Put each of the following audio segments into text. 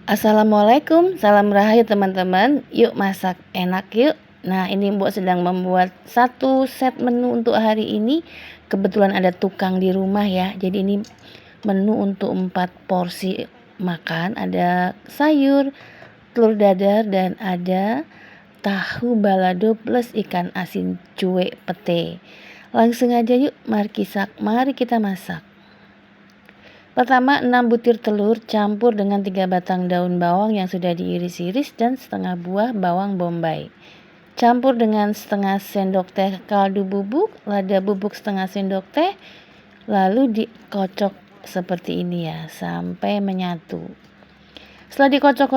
Assalamualaikum, salam rahayu teman-teman. Yuk masak enak yuk. Nah, ini Mbok sedang membuat satu set menu untuk hari ini. Kebetulan ada tukang di rumah ya. Jadi ini menu untuk 4 porsi makan. Ada sayur, telur dadar, dan ada tahu balado plus ikan asin cuek pete. Langsung aja yuk, mari kita masak. Pertama, 6 butir telur campur dengan 3 batang daun bawang yang sudah diiris-iris dan setengah buah bawang bombay. Campur dengan setengah sendok teh kaldu bubuk, lada bubuk setengah sendok teh, lalu dikocok seperti ini ya, sampai menyatu. Setelah dikocok,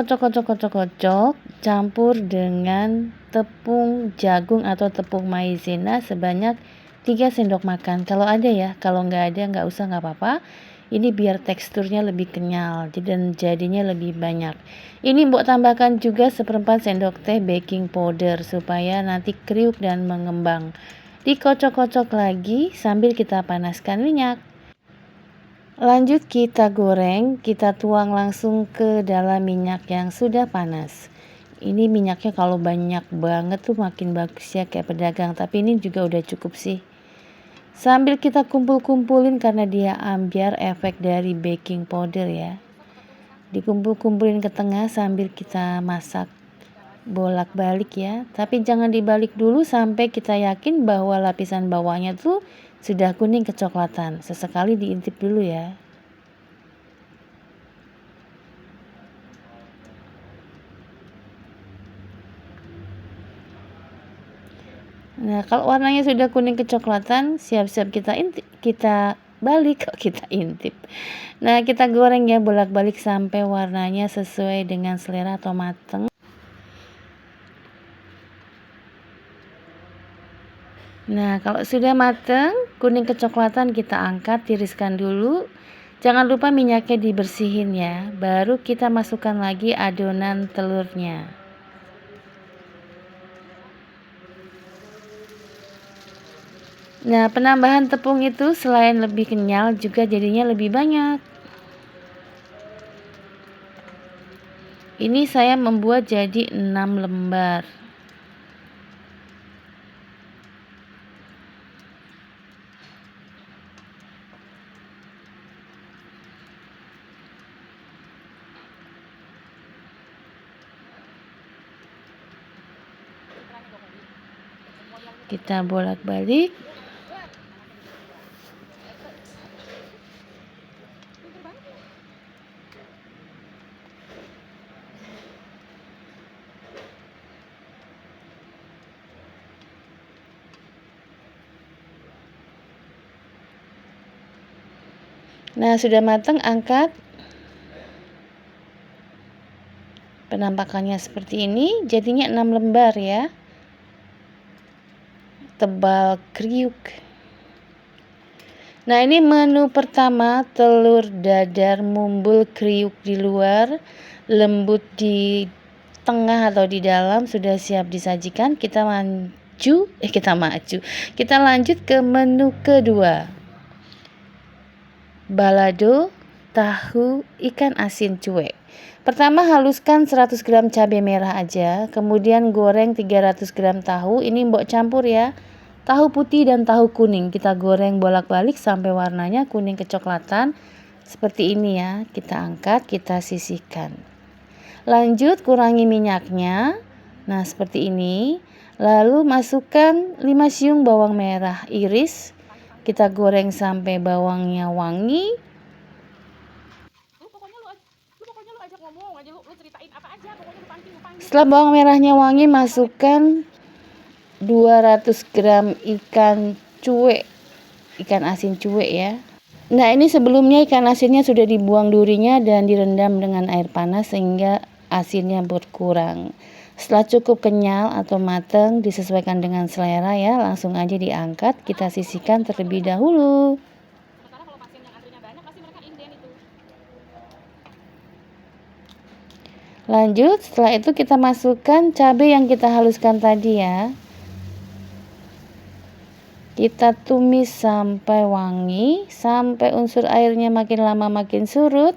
campur dengan tepung jagung atau tepung maizena sebanyak 3 sendok makan. Kalau ada ya, kalau nggak ada nggak usah, nggak apa-apa. Ini biar teksturnya lebih kenyal dan jadinya lebih banyak. Ini Mbok tambahkan juga 1/4 sendok teh baking powder supaya nanti kriuk dan mengembang. Dikocok-kocok lagi sambil kita panaskan minyak. Lanjut kita goreng, kita tuang langsung ke dalam minyak yang sudah panas. Ini minyaknya kalau banyak banget tuh makin bagus ya, kayak pedagang, tapi ini juga udah cukup sih. Sambil kita kumpul-kumpulin karena dia ambiar efek dari baking powder ya. Dikumpul-kumpulin ke tengah sambil kita masak bolak-balik ya. Tapi jangan dibalik dulu sampai kita yakin bahwa lapisan bawahnya tuh sudah kuning kecoklatan. Sesekali diintip dulu ya. Nah, kalau warnanya sudah kuning kecoklatan, siap-siap kita balik kok kita intip. Nah, kita goreng ya bolak-balik sampai warnanya sesuai dengan selera atau mateng. Nah, kalau sudah mateng, kuning kecoklatan kita angkat, tiriskan dulu. Jangan lupa minyaknya dibersihin ya. Baru kita masukkan lagi adonan telurnya. Nah, penambahan tepung itu selain lebih kenyal juga jadinya lebih banyak. Ini saya membuat jadi 6 lembar. Kita bolak-balik. Nah, sudah matang, angkat. Penampakannya seperti ini, jadinya 6 lembar ya. Tebal kriuk. Nah, ini menu pertama, telur dadar mumbul kriuk di luar, lembut di tengah atau di dalam, sudah siap disajikan. Kita lanjut ke menu kedua. Balado tahu ikan asin cuek. Pertama, haluskan 100 gram cabai merah aja, kemudian goreng 300 gram tahu. Ini Mbok campur ya. Tahu putih dan tahu kuning kita goreng bolak-balik sampai warnanya kuning kecoklatan seperti ini ya. Kita angkat, kita sisihkan. Lanjut kurangi minyaknya. Nah, seperti ini. Lalu masukkan 5 siung bawang merah iris. Kita goreng sampai bawangnya wangi. Setelah bawang merahnya wangi, masukkan 200 gram ikan cuek, ikan asin cuek ya. Nah, ini sebelumnya ikan asinnya sudah dibuang durinya dan direndam dengan air panas sehingga asinnya berkurang. Setelah cukup kenyal atau matang, disesuaikan dengan selera ya, langsung aja diangkat, kita sisihkan terlebih dahulu. Lanjut, setelah itu kita masukkan cabai yang kita haluskan tadi ya. Kita tumis sampai wangi, sampai unsur airnya makin lama makin surut.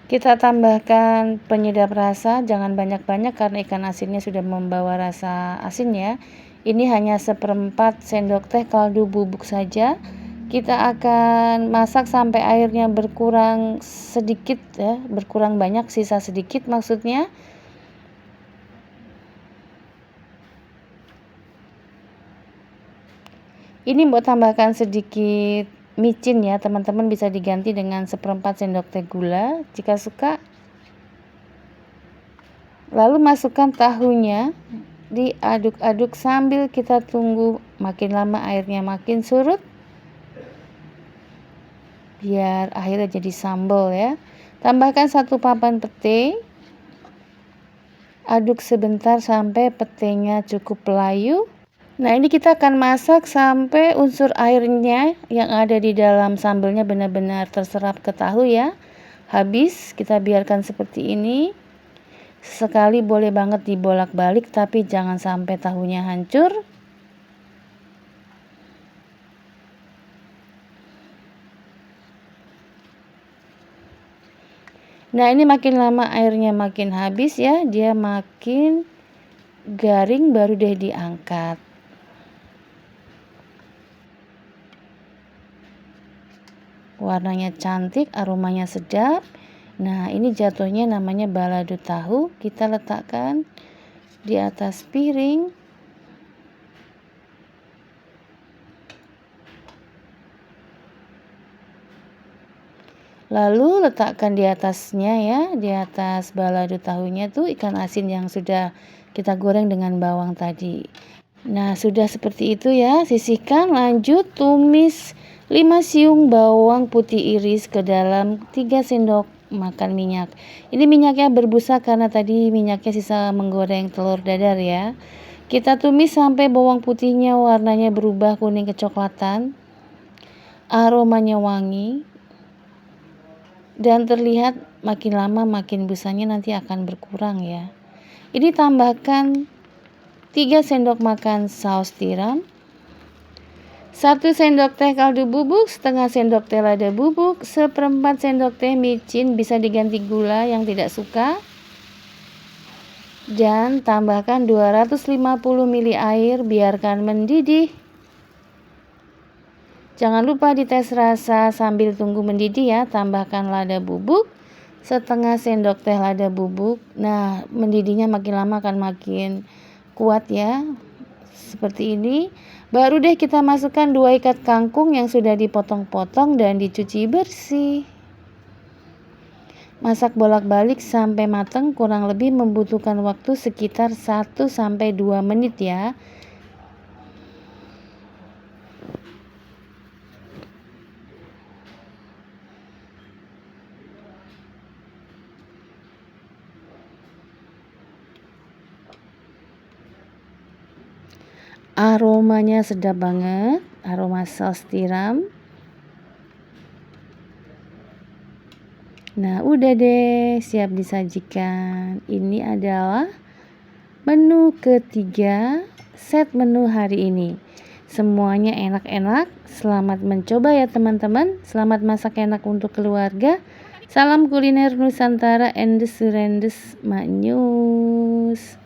Kita tambahkan penyedap rasa, jangan banyak-banyak karena ikan asinnya sudah membawa rasa asin ya. Ini hanya 1/4 sendok teh kaldu bubuk saja. Kita akan masak sampai airnya berkurang sedikit ya, berkurang banyak, sisa sedikit maksudnya. Ini mau tambahkan sedikit micin ya, teman-teman bisa diganti dengan 1/4 sendok teh gula jika suka. Lalu masukkan tahunya, diaduk-aduk sambil kita tunggu makin lama airnya makin surut. Biar akhirnya jadi sambal ya. Tambahkan 1 papan pete. Aduk sebentar sampai petenya cukup layu. Nah, ini kita akan masak sampai unsur airnya yang ada di dalam sambalnya benar-benar terserap ke tahu ya. Habis kita biarkan seperti ini. Sekali boleh banget dibolak-balik tapi jangan sampai tahunya hancur. Nah, ini makin lama airnya makin habis ya, dia makin garing baru deh diangkat. Warnanya cantik, aromanya sedap. Nah, ini jatuhnya namanya balado tahu. Kita letakkan di atas piring. Lalu letakkan di atasnya ya, di atas balado tahunya tuh ikan asin yang sudah kita goreng dengan bawang tadi. Nah, sudah seperti itu ya. Sisihkan, lanjut tumis 5 siung bawang putih iris ke dalam 3 sendok makan minyak. Ini minyaknya berbusa karena tadi minyaknya sisa menggoreng telur dadar ya. Kita tumis sampai bawang putihnya warnanya berubah kuning kecoklatan. Aromanya wangi. Dan terlihat makin lama makin busanya nanti akan berkurang ya. Ini tambahkan 3 sendok makan saus tiram, 1 sendok teh kaldu bubuk, setengah sendok teh lada bubuk, 1/4 sendok teh micin, bisa diganti gula yang tidak suka. Dan tambahkan 250 ml air, biarkan mendidih. Jangan lupa dites rasa sambil tunggu mendidih ya. Tambahkan lada bubuk, setengah sendok teh lada bubuk. Nah, mendidihnya makin lama akan makin kuat ya. Seperti ini. Baru deh kita masukkan 2 ikat kangkung yang sudah dipotong-potong dan dicuci bersih. Masak bolak-balik sampai matang, kurang lebih membutuhkan waktu sekitar 1-2 menit ya. Aromanya sedap banget, aroma saus tiram. Nah, udah deh, siap disajikan. Ini adalah menu ketiga set menu hari ini. Semuanya enak-enak. Selamat mencoba ya teman-teman. Selamat masak enak untuk keluarga. Salam kuliner Nusantara endes rendes maknyus.